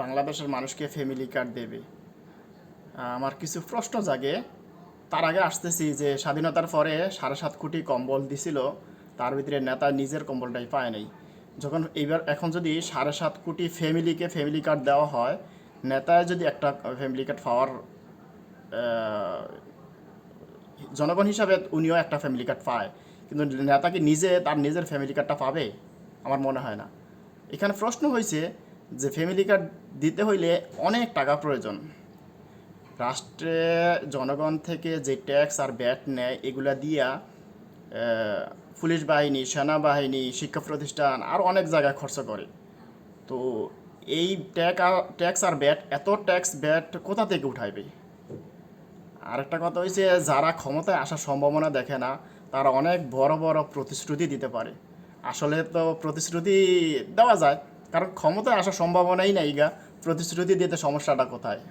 বাংলাদেশের মানুষকে family card দেবে। আমার কিছু প্রশ্ন জাগে। তার আগে আসতেছি যে স্বাধীনতার পরে 7.5 কোটি কম্বল দিছিল, তার ভিতরে নেতা নিজের কম্বলটাই পায় নাই। যখন এখন যদি 7.5 কোটি ফ্যামিলিকে ফ্যামিলি কার্ড দেওয়া হয়, নেতায় যদি একটা ফ্যামিলি কার্ড পাওয়ার জনগণ হিসাবে উনিও একটা ফ্যামিলি কার্ড পায়, কিন্তু নেতা কি নিজে তার নিজের ফ্যামিলি কার্ডটা পাবে? আমার মনে হয় না। এখানে প্রশ্ন হয়েছে যে ফ্যামিলি কার্ড দিতে হইলে অনেক টাকা প্রয়োজন। রাষ্ট্রে জনগণ থেকে যে ট্যাক্স আর ব্যাট নেয় এগুলা দিয়া পুলিশ বাহিনী, সেনাবাহিনী, শিক্ষা প্রতিষ্ঠান আর অনেক জায়গায় খরচ করে। তো এই ট্যাক্স আর ব্যাট, এত ট্যাক্স ব্যাট কোথা থেকে উঠাইবে? আরেকটা কথা হয়েছে, যারা ক্ষমতায় আসার সম্ভাবনা দেখে না তারা অনেক বড় বড় প্রতিশ্রুতি দিতে পারে। আসলে তো প্রতিশ্রুতি দেওয়া যায়, কারণ ক্ষমতায় আসার সম্ভাবনাই নাই গা, প্রতিশ্রুতি দিতে সমস্যাটা কোথায়?